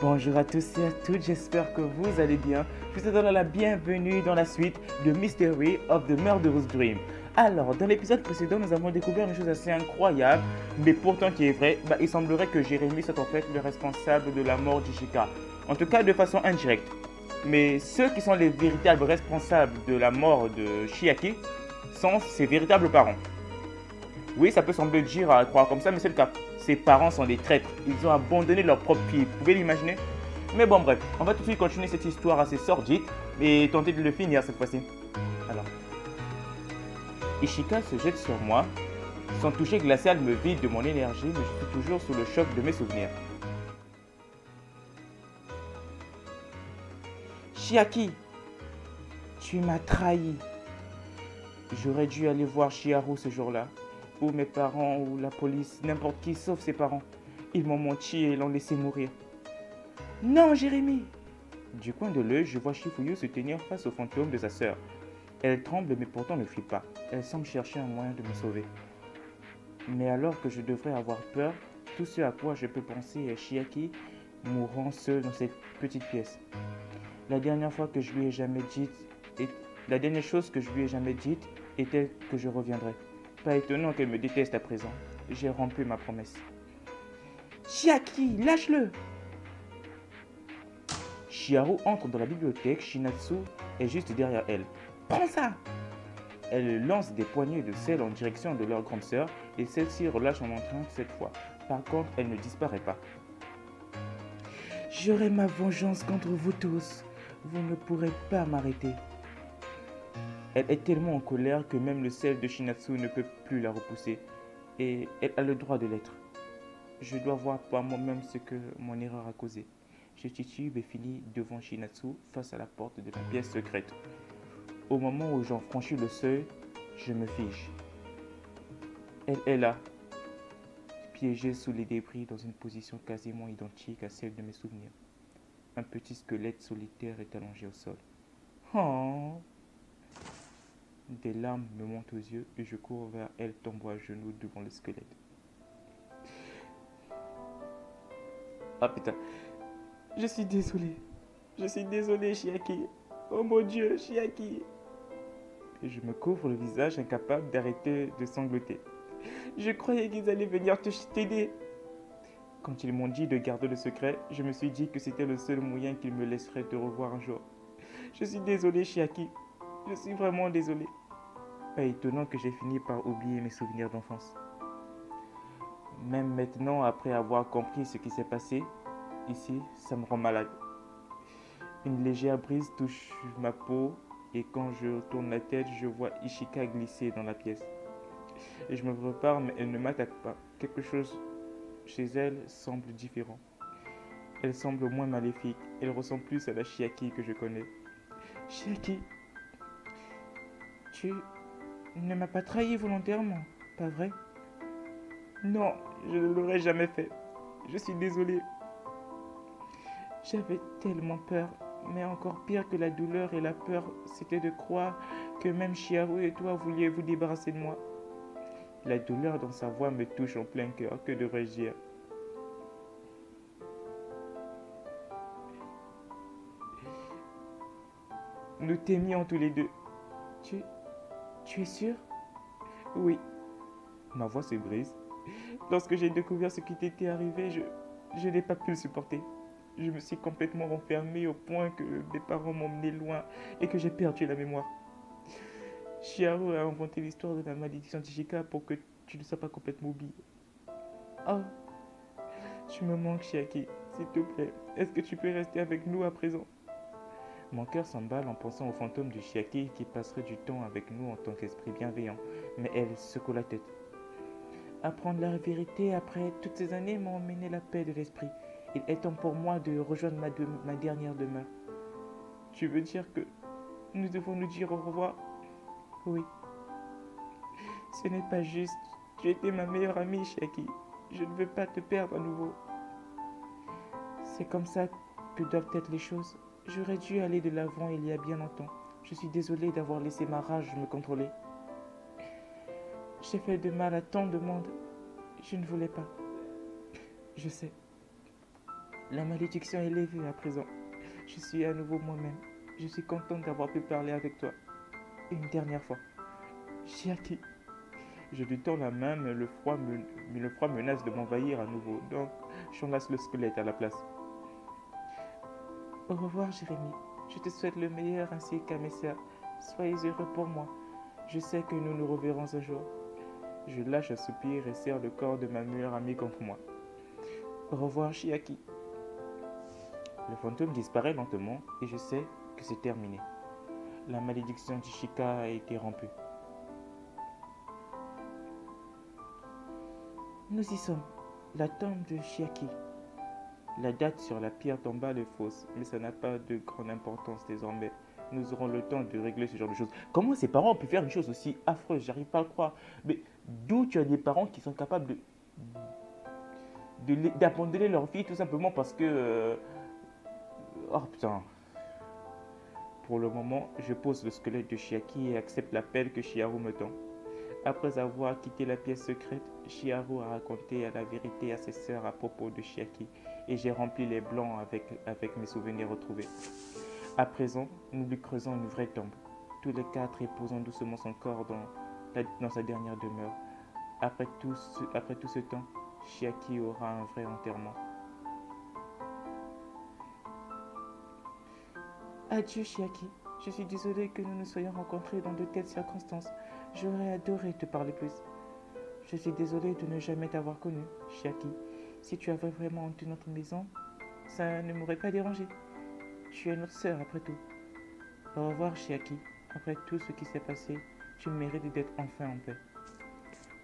Bonjour à tous et à toutes, j'espère que vous allez bien. Je vous donne la bienvenue dans la suite de Mystery of the Murderous Dream. Alors, dans l'épisode précédent, nous avons découvert une chose assez incroyable, mais pourtant qui est vraie. Il semblerait que Jérémy soit en fait le responsable de la mort d'Ishika. En tout cas, de façon indirecte. Mais ceux qui sont les véritables responsables de la mort de Chiaki sont ses véritables parents. Oui, ça peut sembler dur à croire comme ça, mais c'est le cas. Ses parents sont des traîtres. Ils ont abandonné leur propre fille. Vous pouvez l'imaginer? Mais bon, bref, on va tout de suite continuer cette histoire assez sordide et tenter de le finir cette fois-ci. Alors, Ishika se jette sur moi. Son toucher glacial me vide de mon énergie, mais je suis toujours sous le choc de mes souvenirs. Chiaki, tu m'as trahi. J'aurais dû aller voir Chiharu ce jour-là. Ou mes parents, ou la police, n'importe qui sauf ses parents. Ils m'ont menti et l'ont laissé mourir. Non, Jérémy! Du coin de l'œil, je vois Shifuyu se tenir face au fantôme de sa sœur. Elle tremble mais pourtant ne fuit pas. Elle semble chercher un moyen de me sauver. Mais alors que je devrais avoir peur, tout ce à quoi je peux penser est Chiaki mourant seul dans cette petite pièce. La dernière chose que je lui ai jamais dite était que je reviendrais. Pas étonnant qu'elle me déteste à présent. J'ai rompu ma promesse. Chiaki, lâche-le! Chiharu entre dans la bibliothèque, Shinatsu est juste derrière elle. Prends ça! Elle lance des poignées de sel en direction de leur grande sœur et celle-ci relâche en entrant cette fois. Par contre, elle ne disparaît pas. J'aurai ma vengeance contre vous tous. Vous ne pourrez pas m'arrêter. Elle est tellement en colère que même le sel de Shinatsu ne peut plus la repousser. Et elle a le droit de l'être. Je dois voir par moi-même ce que mon erreur a causé. Je titube et finis devant Shinatsu face à la porte de la pièce secrète. Au moment où j'en franchis le seuil, je me fige. Elle est là, piégée sous les débris dans une position quasiment identique à celle de mes souvenirs. Un petit squelette solitaire est allongé au sol. Oh! Des larmes me montent aux yeux et je cours vers elle, tombant à genoux devant le squelette. Ah putain, je suis désolé. Je suis désolé, Chiaki. Oh mon Dieu, Chiaki. Et je me couvre le visage, incapable d'arrêter de sangloter. Je croyais qu'ils allaient venir t'aider. Quand ils m'ont dit de garder le secret, je me suis dit que c'était le seul moyen qu'ils me laisseraient te revoir un jour. Je suis désolé, Chiaki. Je suis vraiment désolé. Pas étonnant que j'ai fini par oublier mes souvenirs d'enfance. Même maintenant, après avoir compris ce qui s'est passé, ici, ça me rend malade. Une légère brise touche ma peau et quand je tourne la tête, je vois Ishika glisser dans la pièce. Et je me prépare, mais elle ne m'attaque pas. Quelque chose chez elle semble différent. Elle semble moins maléfique. Elle ressemble plus à la Chiaki que je connais. Chiaki, tu ne m'as pas trahi volontairement, pas vrai? Non, je ne l'aurais jamais fait. Je suis désolé. J'avais tellement peur. Mais encore pire que la douleur et la peur, c'était de croire que même Chiharu et toi vouliez vous débarrasser de moi. La douleur dans sa voix me touche en plein cœur. Que devrais-je dire? Nous t'aimions tous les deux. Tu es sûr? Oui. Ma voix se brise. Lorsque j'ai découvert ce qui t'était arrivé, je n'ai pas pu le supporter. Je me suis complètement renfermé au point que mes parents m'ont mené loin et que j'ai perdu la mémoire. Chiharu a inventé l'histoire de la malédiction d'Ishika pour que tu ne sois pas complètement oublié. Oh, tu me manques, Chiaki. S'il te plaît, est-ce que tu peux rester avec nous à présent? Mon cœur s'emballe en pensant au fantôme de Chiaki qui passerait du temps avec nous en tant qu'esprit bienveillant, mais elle secoue la tête. Apprendre la vérité après toutes ces années m'a emmené la paix de l'esprit. Il est temps pour moi de rejoindre ma dernière demeure. Tu veux dire que nous devons nous dire au revoir? Oui. Ce n'est pas juste. Tu étais ma meilleure amie, Chiaki. Je ne veux pas te perdre à nouveau. C'est comme ça que doivent être les choses. J'aurais dû aller de l'avant il y a bien longtemps. Je suis désolée d'avoir laissé ma rage me contrôler. J'ai fait de mal à tant de monde. Je ne voulais pas. Je sais. La malédiction est levée à présent. Je suis à nouveau moi-même. Je suis contente d'avoir pu parler avec toi. Une dernière fois. Chiaki. Je lui tends la main, mais le froid menace de m'envahir à nouveau. Donc, j'enlace le squelette à la place. Au revoir, Jérémy. Je te souhaite le meilleur ainsi qu'à mes sœurs. Soyez heureux pour moi. Je sais que nous nous reverrons un jour. Je lâche un soupir et serre le corps de ma meilleure amie contre moi. Au revoir, Chiaki. Le fantôme disparaît lentement et je sais que c'est terminé. La malédiction d'Ishika a été rompue. Nous y sommes. La tombe de Chiaki. La date sur la pierre tombale est fausse, mais ça n'a pas de grande importance désormais. Nous aurons le temps de régler ce genre de choses. Comment ces parents ont pu faire une chose aussi affreuse? J'arrive pas à le croire. Mais d'où tu as des parents qui sont capables d'abandonner leur fille tout simplement parce que... Oh putain. Pour le moment, je pose le squelette de Chiaki et accepte l'appel que Chiharu me tend. Après avoir quitté la pièce secrète, Chiharu a raconté la vérité à ses sœurs à propos de Chiaki et j'ai rempli les blancs avec mes souvenirs retrouvés. À présent, nous lui creusons une vraie tombe. Tous les quatre épousons doucement son corps dans sa dernière demeure. Après tout ce temps, Chiaki aura un vrai enterrement. Adieu, Chiaki. Je suis désolée que nous nous soyons rencontrés dans de telles circonstances. J'aurais adoré te parler plus. Je suis désolée de ne jamais t'avoir connu, Chiaki. Si tu avais vraiment honte de notre maison, ça ne m'aurait pas dérangé. Tu es notre sœur après tout. Au revoir, Chiaki. Après tout ce qui s'est passé, tu mérites d'être enfin en paix.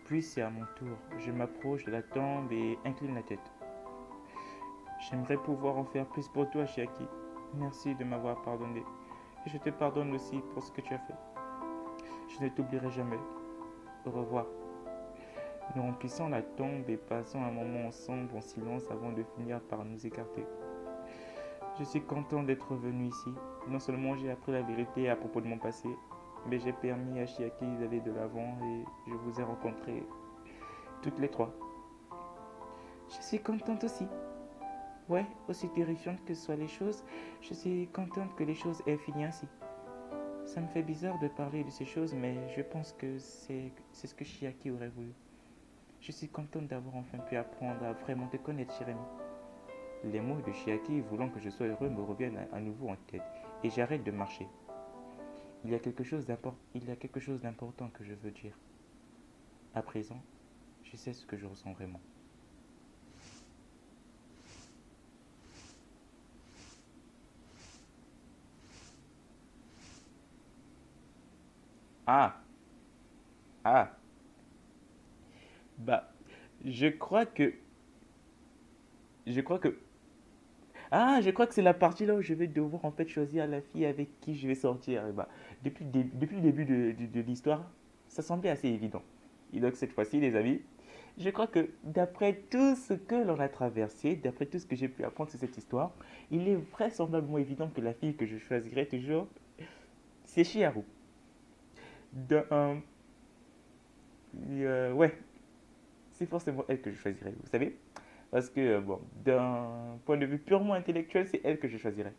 Puis c'est à mon tour. Je m'approche de la tombe et incline la tête. J'aimerais pouvoir en faire plus pour toi, Chiaki. Merci de m'avoir pardonné. Et je te pardonne aussi pour ce que tu as fait. Je ne t'oublierai jamais. Au revoir. Nous remplissons la tombe et passons un moment ensemble en silence avant de finir par nous écarter. Je suis content d'être venu ici. Non seulement j'ai appris la vérité à propos de mon passé, mais j'ai permis à Chiaki d'aller de l'avant et je vous ai rencontrés toutes les trois. Je suis contente aussi. Ouais, aussi terrifiantes que soient les choses, je suis contente que les choses aient fini ainsi. Ça me fait bizarre de parler de ces choses, mais je pense que c'est ce que Chiaki aurait voulu. Je suis contente d'avoir enfin pu apprendre à vraiment te connaître, Jérémy. Les mots de Chiaki voulant que je sois heureux me reviennent à nouveau en tête et j'arrête de marcher. Il y a quelque chose d'important que je veux dire. À présent, je sais ce que je ressens vraiment. Ah, ah, bah, je crois que, je crois que, je crois que c'est la partie là où je vais devoir en fait choisir la fille avec qui je vais sortir. Et bah, depuis le début de l'histoire, ça semblait assez évident. Et donc cette fois-ci, les amis, je crois que d'après tout ce que l'on a traversé, d'après tout ce que j'ai pu apprendre sur cette histoire, il est vraisemblablement évident que la fille que je choisirai toujours, c'est Chiharu. D'un, ouais, c'est forcément elle que je choisirais, vous savez? Parce que, bon, d'un point de vue purement intellectuel, c'est elle que je choisirais.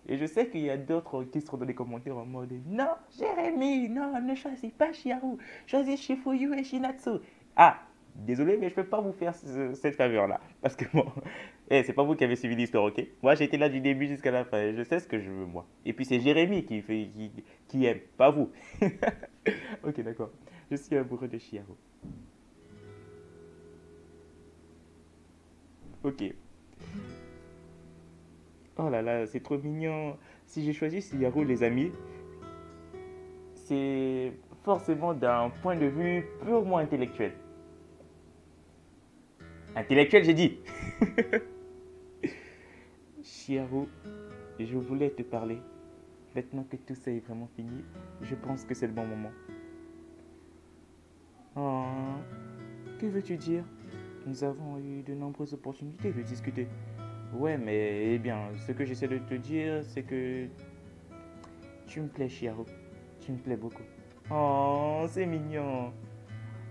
Et je sais qu'il y a d'autres qui seront dans les commentaires en mode non, Jérémy, non, ne choisis pas Chiharu, choisis Shifuyu et Shinatsu. Ah, désolé, mais je ne peux pas vous faire cette faveur-là. Parce que bon, c'est pas vous qui avez suivi l'histoire, ok? Moi, j'ai été là du début jusqu'à la fin. Je sais ce que je veux, moi. Et puis, c'est Jérémy qui aime, pas vous. Ok, d'accord. Je suis amoureux de Chiharu. Ok. Oh là là, c'est trop mignon. Si j'ai choisi Chiharu, les amis, c'est forcément d'un point de vue purement intellectuel. Intellectuel, j'ai dit. Chiharu, je voulais te parler. Maintenant que tout ça est vraiment fini, je pense que c'est le bon moment. Oh, que veux-tu dire? Nous avons eu de nombreuses opportunités de discuter. Ouais, mais eh bien, ce que j'essaie de te dire, c'est que tu me plais, Chiharu. Tu me plais beaucoup. Oh, c'est mignon.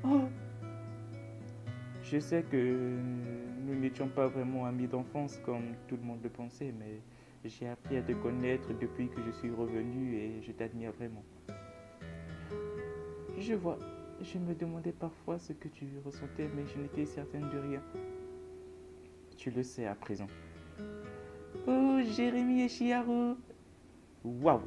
Oh, je sais que nous n'étions pas vraiment amis d'enfance comme tout le monde le pensait, mais j'ai appris à te connaître depuis que je suis revenu et je t'admire vraiment. Je vois, je me demandais parfois ce que tu ressentais, mais je n'étais certaine de rien. Tu le sais à présent. Oh, Jérémy et Chiharu! Waouh!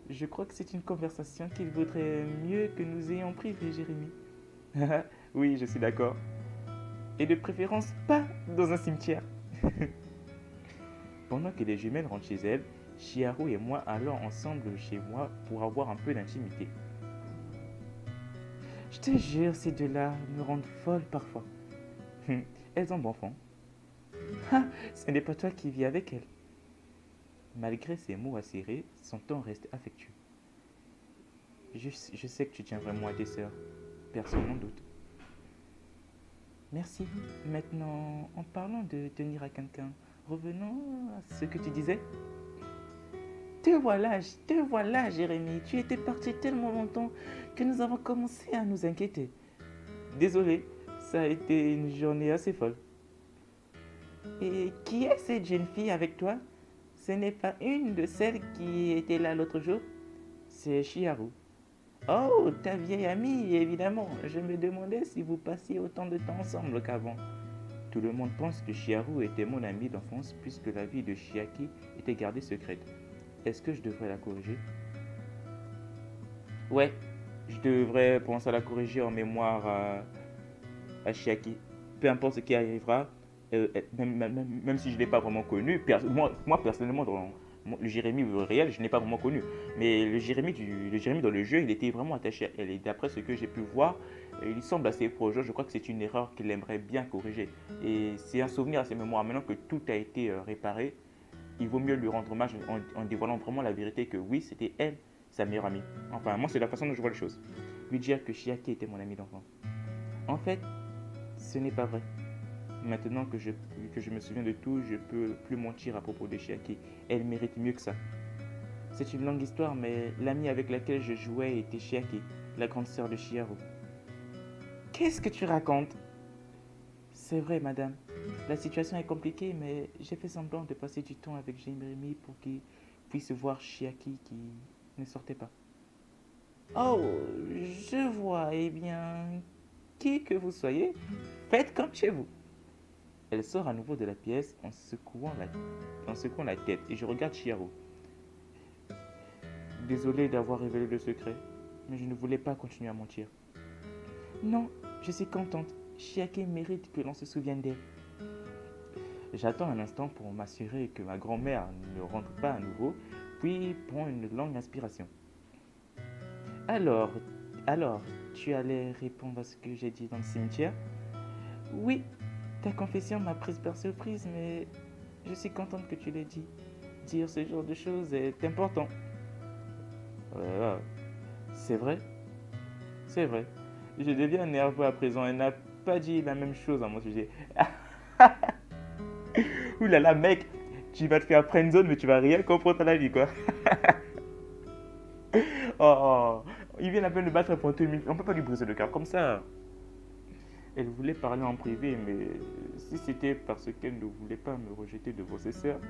Je crois que c'est une conversation qu'il vaudrait mieux que nous ayons privée, Jérémy. Oui, je suis d'accord. Et de préférence pas dans un cimetière. Pendant que les jumelles rentrent chez elles, Chiharu et moi allons ensemble chez moi pour avoir un peu d'intimité. Je te jure, ces deux-là me rendent folle parfois. Elles ont bon fond. Ah, ce n'est pas toi qui vis avec elles. Malgré ses mots acérés, son ton reste affectueux. Je sais que tu tiens vraiment à tes sœurs. Personne n'en doute. Merci. Maintenant, en parlant de tenir à quelqu'un, revenons à ce que tu disais. Te voilà, Jérémy. Tu étais parti tellement longtemps que nous avons commencé à nous inquiéter. Désolé, ça a été une journée assez folle. Et qui est cette jeune fille avec toi? Ce n'est pas une de celles qui était là l'autre jour? C'est Chiharu. Oh, ta vieille amie, évidemment. Je me demandais si vous passiez autant de temps ensemble qu'avant. Tout le monde pense que Chiharu était mon amie d'enfance puisque la vie de Chiaki était gardée secrète. Est-ce que je devrais la corriger? Ouais, je devrais penser à la corriger en mémoire à Chiaki. Peu importe ce qui arrivera, même si je ne l'ai pas vraiment connu, moi personnellement, dans le Jérémy réel, je ne l'ai pas vraiment connu. Mais le Jérémy dans le jeu, il était vraiment attaché à elle. Et d'après ce que j'ai pu voir, il semble assez proche. Je crois que c'est une erreur qu'il aimerait bien corriger. Et c'est un souvenir à ses mémoires. Maintenant que tout a été réparé, il vaut mieux lui rendre hommage en dévoilant vraiment la vérité que oui, c'était elle, sa meilleure amie. Enfin, moi, c'est la façon dont je vois les choses. Lui dire que Chiaki était mon ami d'enfance. En fait, ce n'est pas vrai. Maintenant que je me souviens de tout, je ne peux plus mentir à propos de Chiaki. Elle mérite mieux que ça. C'est une longue histoire, mais l'amie avec laquelle je jouais était Chiaki, la grande sœur de Chiharu. Qu'est-ce que tu racontes? C'est vrai, madame. La situation est compliquée, mais j'ai fait semblant de passer du temps avec Jérémy pour qu'il puisse voir Chiaki qui ne sortait pas. Oh, je vois. Eh bien, qui que vous soyez, faites comme chez vous. Elle sort à nouveau de la pièce en secouant la tête et je regarde Chiharu. Désolé d'avoir révélé le secret, mais je ne voulais pas continuer à mentir. Non, je suis contente. Chiaki mérite que l'on se souvienne d'elle. J'attends un instant pour m'assurer que ma grand-mère ne rentre pas à nouveau, puis prends une longue inspiration. Alors, tu allais répondre à ce que j'ai dit dans le cimetière? Oui, ta confession m'a prise par surprise, mais je suis contente que tu l'aies dit. Dire ce genre de choses est important. C'est vrai, c'est vrai. Je deviens nerveux à présent. Elle n'a pas dit la même chose à mon sujet. Ouh là là, mec, tu vas te faire friendzone, mais tu vas rien comprendre à la vie, quoi. Oh, il vient à peine de battre pour 2000. On peut pas lui briser le cœur comme ça. Elle voulait parler en privé, mais si c'était parce qu'elle ne voulait pas me rejeter devant ses sœurs.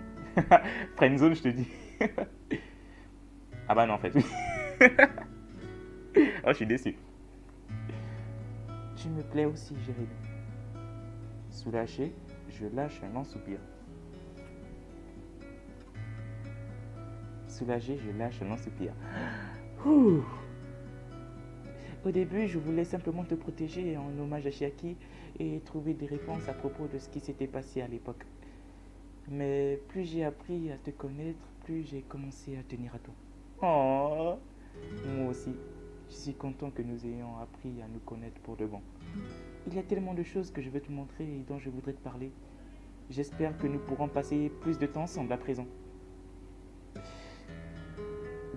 Friendzone, je te dis. Ah bah non, en fait. Oh, je suis déçu. Tu me plais aussi, Jérémy. Soulagé, je lâche un long soupir. Soulagé, je lâche un long soupir. Ouh. Au début, je voulais simplement te protéger en hommage à Chiaki et trouver des réponses à propos de ce qui s'était passé à l'époque. Mais plus j'ai appris à te connaître, plus j'ai commencé à tenir à toi. Oh, moi aussi, je suis content que nous ayons appris à nous connaître pour de bon. Il y a tellement de choses que je veux te montrer et dont je voudrais te parler. J'espère que nous pourrons passer plus de temps ensemble à présent.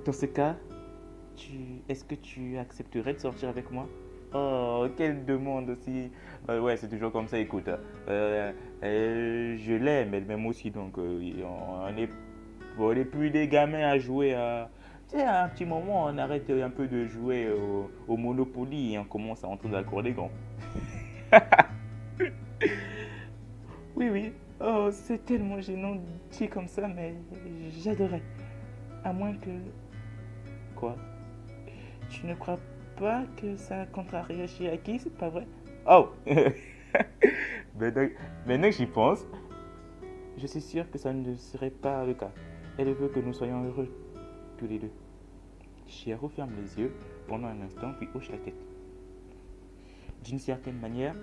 Dans ce cas, est-ce que tu accepterais de sortir avec moi? Oh, quelle demande aussi. Ouais, c'est toujours comme ça, écoute. Je l'aime, elle m'aime aussi, donc on n'est plus des gamins à jouer à... Tu sais, à un petit moment, on arrête un peu de jouer au Monopoly et on commence à entrer dans la cour des grands. Oh, c'est tellement gênant dit comme ça, mais j'adorais. À moins que... Quoi? Tu ne crois pas que ça contrarie Chiaki, c'est pas vrai? Oh! maintenant, maintenant que j'y pense, je suis sûr que ça ne serait pas le cas. Elle veut que nous soyons heureux, tous les deux. Chiharu ferme les yeux pendant un instant, puis hoche la tête. D'une certaine manière,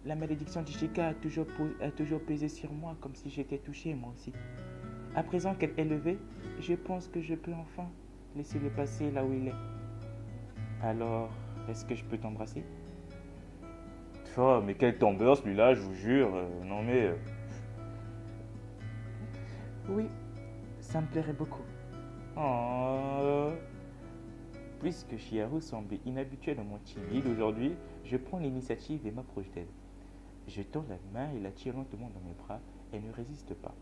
la malédiction d'Ishika a toujours pesé sur moi, comme si j'étais touché moi aussi. À présent qu'elle est levée, je pense que je peux enfin laisser le passé là où il est. Alors, est-ce que je peux t'embrasser? Oh, mais quel tombeur celui-là, je vous jure. Non mais... Oui, ça me plairait beaucoup. Oh. Puisque Chiharu semblait inhabituellement timide aujourd'hui, je prends l'initiative et m'approche d'elle. Je tends la main et la tire lentement dans mes bras. Elle ne résiste pas.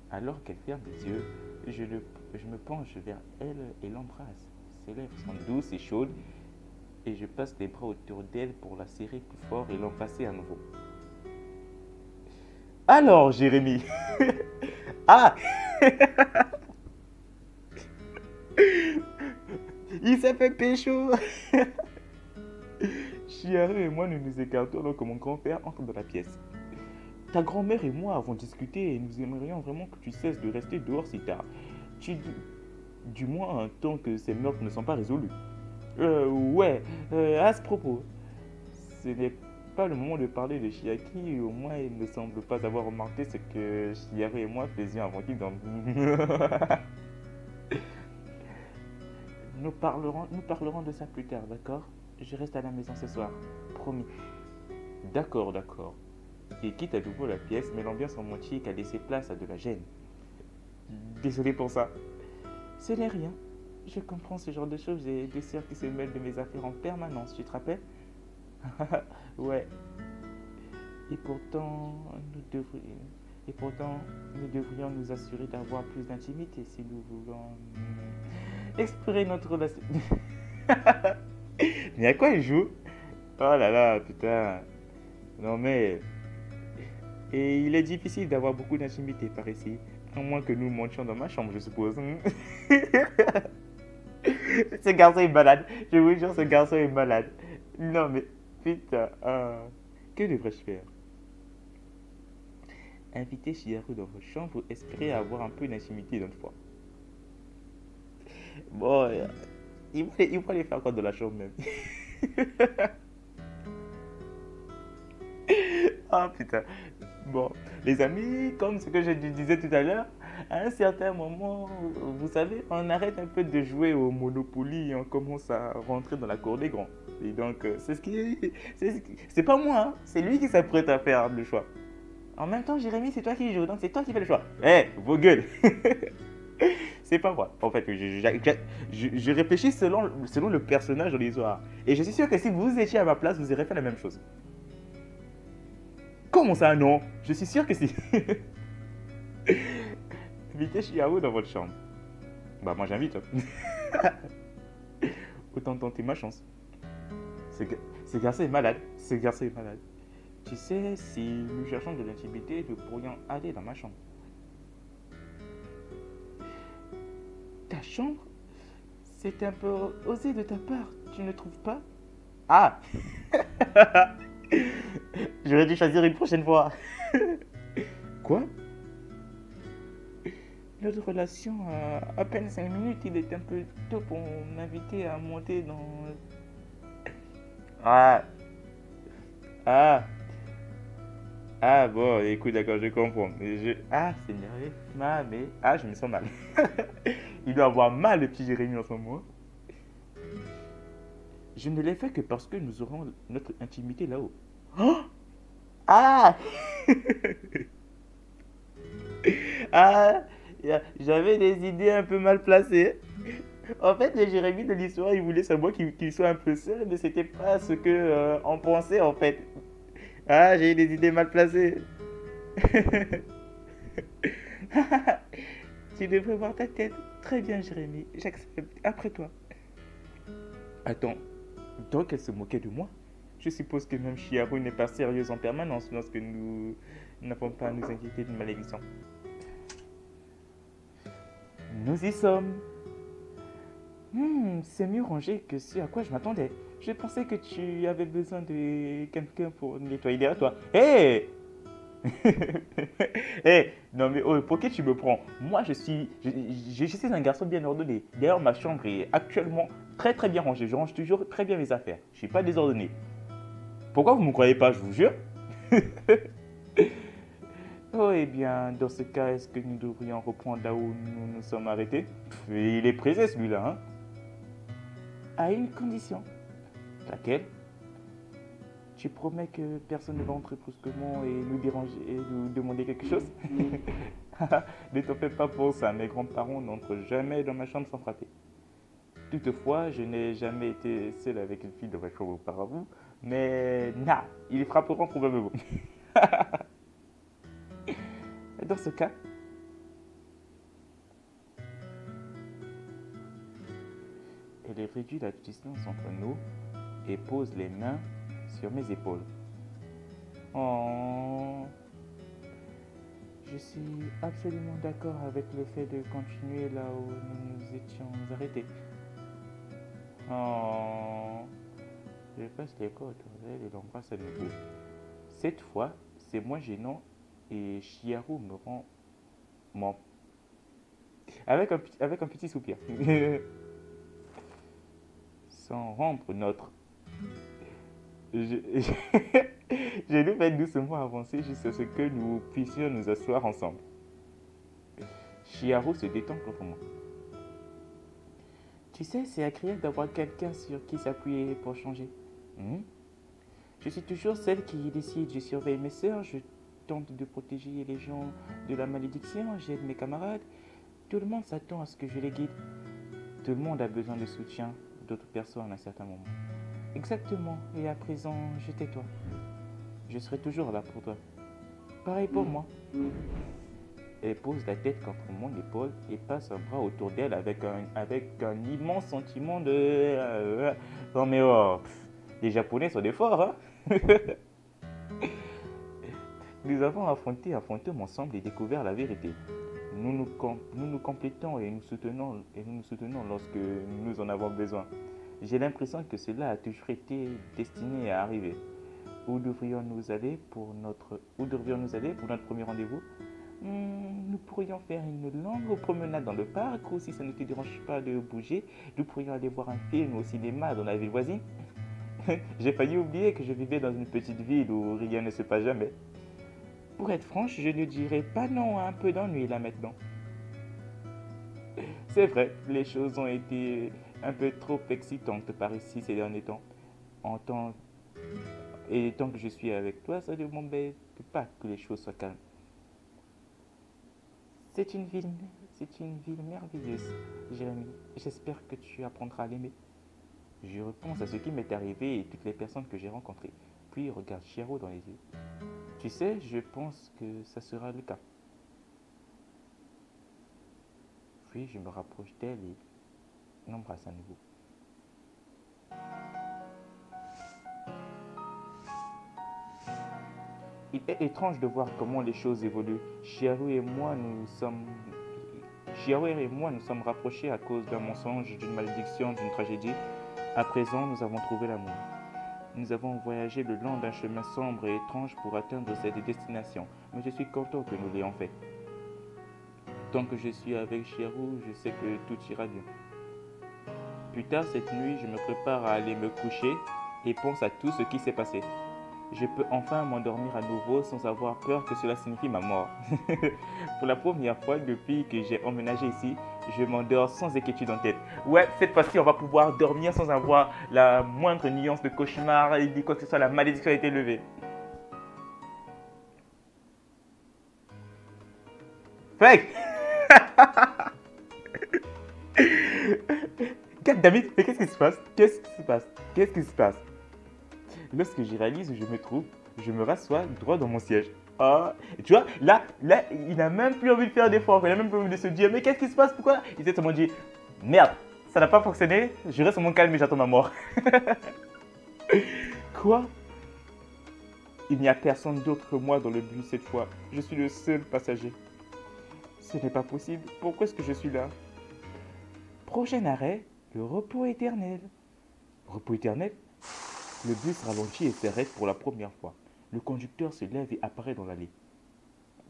Alors qu'elle ferme les yeux, je me penche vers elle et l'embrasse. Ses lèvres sont douces et chaudes et je passe les bras autour d'elle pour la serrer plus fort et l'embrasser à nouveau. Alors, Jérémy. Ah. Il s'est fait pécho. Chiharu et moi, nous nous écartons alors que mon grand-père entre dans la pièce. Ta grand-mère et moi avons discuté et nous aimerions vraiment que tu cesses de rester dehors si tard. Du moins, tant que ces meurtres ne sont pas résolus. Ouais, à ce propos, ce n'est pas le moment de parler de Chiaki, au moins il ne semble pas avoir remarqué ce que Chiharu et moi faisions avant-hier dans... Nous parlerons de ça plus tard, d'accord? Je reste à la maison ce soir, promis. D'accord, d'accord. Il quitte à nouveau la pièce, mais l'ambiance romantique a laissé place à de la gêne. Désolé pour ça. Ce n'est rien. Je comprends ce genre de choses. J'ai des sœurs qui se mêlent de mes affaires en permanence, tu te rappelles? Ouais. Et pourtant, nous devrions nous assurer d'avoir plus d'intimité si nous voulons explorer notre relation. Mais à quoi il joue? Oh là là, putain. Non mais... Et il est difficile d'avoir beaucoup d'intimité par ici. À moins que nous montions dans ma chambre, je suppose. Ce garçon est malade. Je vous jure, ce garçon est malade. Non mais, putain. Que devrais-je faire? Inviter Chiharu dans votre chambre ou espérer avoir un peu d'intimité d'une fois? Bon, il va aller faire quoi dans la chambre même? Ah putain. Bon, les amis, comme ce que je disais tout à l'heure, à un certain moment, vous savez, on arrête un peu de jouer au Monopoly et on commence à rentrer dans la cour des grands. Et donc, c'est pas moi, hein, c'est lui qui s'apprête à faire le choix. En même temps, Jérémy, c'est toi qui joues, donc c'est toi qui fais le choix. Eh, vos gueules. C'est pas moi. En fait, je réfléchis selon le personnage de l'histoire. Et je suis sûr que si vous étiez à ma place, vous auriez fait la même chose. Comment ça, non? Je suis sûr que si. Invitez Chiharu dans votre chambre. Bah, moi j'invite. Autant tenter ma chance. Ce garçon est malade. Ce garçon est malade. Tu sais, si nous cherchons de l'intimité, nous pourrions aller dans ma chambre. Ta chambre? C'est un peu osé de ta part, tu ne trouves pas? Ah. J'aurais dû choisir une prochaine fois. Quoi? Notre relation a à peine 5 minutes, il est un peu tôt pour m'inviter à monter dans... Ah. Ah. Ah bon, écoute, d'accord, je comprends. Ah, c'est énervé. Mais... Ah, je me sens mal. Il doit avoir mal, le petit Jérémy, en ce moment. Je ne l'ai fait que parce que nous aurons notre intimité là-haut. Oh. Ah. Ah, j'avais des idées un peu mal placées. En fait, le Jérémy de l'histoire, il voulait savoir qu'il soit un peu seul, mais c'était pas ce que on pensait en fait. Ah, j'ai eu des idées mal placées. Tu devrais voir ta tête. Très bien, Jérémy, j'accepte. Après toi. Attends, donc elle se moquait de moi? Je suppose que même Chiharu n'est pas sérieuse en permanence lorsque nous n'avons pas à nous inquiéter d'une malédiction. Nous y sommes. C'est mieux rangé que ce à quoi je m'attendais. Je pensais que tu avais besoin de quelqu'un pour nettoyer derrière toi. Hé! Hé! Non mais oh, pour qui tu me prends? Moi je suis un garçon bien ordonné. D'ailleurs ma chambre est actuellement très très bien rangée. Je range toujours très bien mes affaires. Je suis pas désordonné. Pourquoi vous ne me croyez pas, je vous jure? Oh, eh bien, dans ce cas, est-ce que nous devrions reprendre là où nous nous sommes arrêtés? Il est pressé celui-là, hein? À une condition. Laquelle? Tu promets que personne ne va entrer brusquement et nous déranger et nous demander quelque chose? Ne t'en fais pas pour ça, mes grands-parents n'entrent jamais dans ma chambre sans frapper. Toutefois, je n'ai jamais été seul avec une fille dans ma chambre auparavant, mais ils frapperont probablement. Dans ce cas, elle réduit la distance entre nous et pose les mains sur mes épaules. Oh, je suis absolument d'accord avec le fait de continuer là où nous nous étions arrêtés. Oh, je passe les bras autour d'elle et l'embrasse à nouveau. Cette fois, c'est moins gênant et Chiharu me rend avec un petit soupir. Sans rompre notre... Je nous fais doucement avancer jusqu'à ce que nous puissions nous asseoir ensemble. Chiharu se détend contre moi. Tu sais, c'est agréable d'avoir quelqu'un sur qui s'appuyer pour changer. Je suis toujours celle qui décide. Je surveille mes sœurs, je tente de protéger les gens de la malédiction, j'aide mes camarades. Tout le monde s'attend à ce que je les guide. Tout le monde a besoin de soutien d'autres personnes à un certain moment. Exactement, et à présent, je tais-toi. Je serai toujours là pour toi. Pareil pour moi. Elle pose la tête contre mon épaule et passe un bras autour d'elle avec un immense sentiment de... Non mais oh, les Japonais sont des forts, hein. Nous avons affronté un fantôme ensemble et découvert la vérité. Nous nous complétons et nous nous soutenons lorsque nous en avons besoin. J'ai l'impression que cela a toujours été destiné à arriver. Où devrions-nous aller pour notre premier rendez-vous? Nous pourrions faire une longue promenade dans le parc, ou si ça ne te dérange pas de bouger, nous pourrions aller voir un film au cinéma dans la ville voisine. J'ai failli oublier que je vivais dans une petite ville où rien ne se passe jamais. Pour être franche, je ne dirais pas non à un peu d'ennui là maintenant. C'est vrai, les choses ont été un peu trop excitantes par ici ces derniers temps. Et tant que je suis avec toi, ça ne m'embête pas que les choses soient calmes. C'est une ville merveilleuse, Jérémy. J'espère que tu apprendras à l'aimer. Je repense à ce qui m'est arrivé et toutes les personnes que j'ai rencontrées. Puis regarde Chiharu dans les yeux. Tu sais, je pense que ça sera le cas. Puis je me rapproche d'elle et l'embrasse à nouveau. Il est étrange de voir comment les choses évoluent. Chiharu et moi nous sommes rapprochés à cause d'un mensonge, d'une malédiction, d'une tragédie. À présent, nous avons trouvé l'amour. Nous avons voyagé le long d'un chemin sombre et étrange pour atteindre cette destination. Mais je suis content que nous l'ayons fait. Tant que je suis avec Chiharu, je sais que tout ira bien. Plus tard cette nuit, je me prépare à aller me coucher et pense à tout ce qui s'est passé. Je peux enfin m'endormir à nouveau sans avoir peur que cela signifie ma mort. Pour la première fois depuis que j'ai emménagé ici, je m'endors sans inquiétude en tête. Ouais, cette fois-ci, on va pouvoir dormir sans avoir la moindre nuance de cauchemar et dit quoi que ce soit, la malédiction a été levée. Fake. God David, mais qu'est-ce qui se passe? Qu'est-ce qui se passe? Lorsque j'y réalise où je me trouve, je me rassois droit dans mon siège. Ah, et tu vois, là, il n'a même plus envie de faire d'efforts, il n'a même plus envie de se dire, mais qu'est-ce qui se passe, pourquoi? Il s'est seulement dit, merde, ça n'a pas fonctionné, je reste sur mon calme et j'attends ma mort. Quoi? Il n'y a personne d'autre que moi dans le bus cette fois. Je suis le seul passager. Ce n'est pas possible. Pourquoi est-ce que je suis là? Prochain arrêt, le repos éternel. Repos éternel? Le bus ralentit et s'arrête pour la première fois. Le conducteur se lève et apparaît dans l'allée.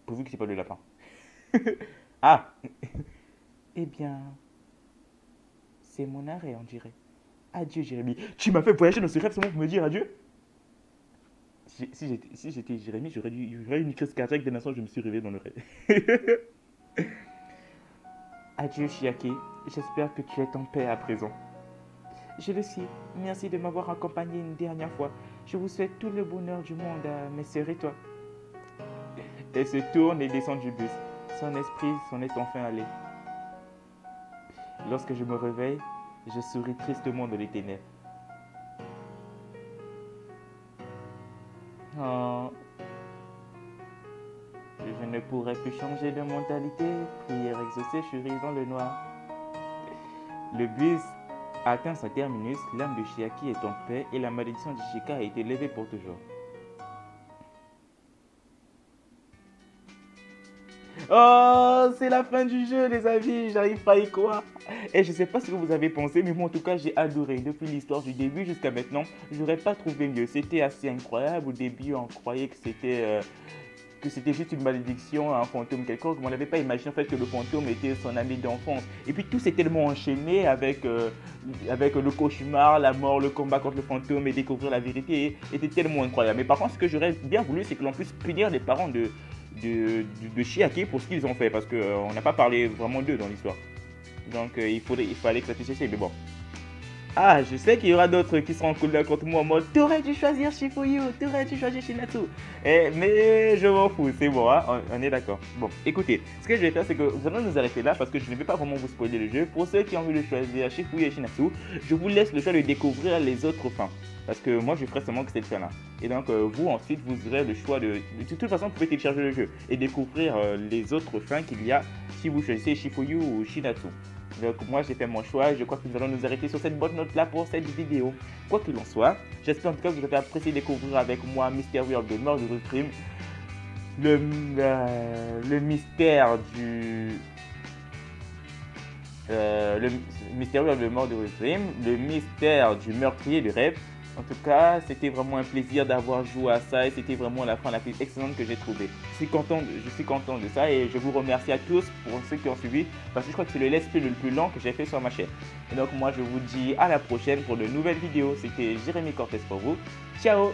Pourvu que c'est pas le lapin. Ah! Eh bien, c'est mon arrêt, on dirait. Adieu, Jérémy. Tu m'as fait voyager dans ce rêve seulement pour me dire adieu? Si j'étais Jérémy, j'aurais eu une crise cardiaque dès l'instant où je me suis réveillé dans le rêve. Adieu, Chiaki. J'espère que tu es en paix à présent. Je le sais. Merci de m'avoir accompagné une dernière fois. Je vous souhaite tout le bonheur du monde à mes sœurs et toi. Elle se tourne et descend du bus. Son esprit s'en est enfin allé. Lorsque je me réveille, je souris tristement dans les ténèbres. Oh, je ne pourrais plus changer de mentalité. Prière exaucée, je suis dans le noir. Le bus a atteint son terminus, l'âme de Chiaki est en paix et la malédiction de Chika a été levée pour toujours. Oh, c'est la fin du jeu, les amis. J'arrive pas à y croire. Et je sais pas ce que vous avez pensé, mais moi en tout cas, j'ai adoré. Depuis l'histoire du début jusqu'à maintenant, j'aurais pas trouvé mieux. C'était assez incroyable. Au début, on croyait que c'était juste une malédiction, un fantôme quelconque. On n'avait pas imaginé en fait que le fantôme était son ami d'enfance. Et puis tout s'est tellement enchaîné avec le cauchemar, la mort, le combat contre le fantôme et découvrir la vérité était tellement incroyable. Mais par contre, ce que j'aurais bien voulu, c'est que l'on puisse punir les parents de Chiaki pour ce qu'ils ont fait. Parce qu'on n'a pas parlé vraiment d'eux dans l'histoire. Donc il fallait que ça puisse essayer. Mais bon. Ah, je sais qu'il y aura d'autres qui seront en colère contre moi en mode t'aurais dû choisir Shifuyu, t'aurais dû choisir Shinatsu. Mais je m'en fous, c'est bon, hein, on est d'accord. Bon, écoutez, ce que je vais faire, c'est que nous allons nous arrêter là parce que je ne vais pas vraiment vous spoiler le jeu. Pour ceux qui ont envie de choisir Shifuyu et Shinatsu, je vous laisse le choix de découvrir les autres fins. Parce que moi, je ferai seulement que cette fin-là. Et donc, vous, ensuite, vous aurez le choix de... De toute façon, vous pouvez télécharger le jeu et découvrir les autres fins qu'il y a si vous choisissez Shifuyu ou Shinatsu. Donc moi j'ai fait mon choix, je crois que nous allons nous arrêter sur cette bonne note là pour cette vidéo. Quoi qu'il en soit, j'espère en tout cas que vous avez apprécié découvrir avec moi Mystery of the Murderous Dream, le mystère du... le Mystery of the Murderous Dream, le mystère du meurtrier de rêve. En tout cas, c'était vraiment un plaisir d'avoir joué à ça et c'était vraiment la fin la plus excellente que j'ai trouvée. Je suis content de ça et je vous remercie à tous pour ceux qui ont suivi parce que je crois que c'est le let's play le plus long que j'ai fait sur ma chaîne. Et donc moi je vous dis à la prochaine pour de nouvelles vidéos. C'était Jérémy Cortez pour vous. Ciao!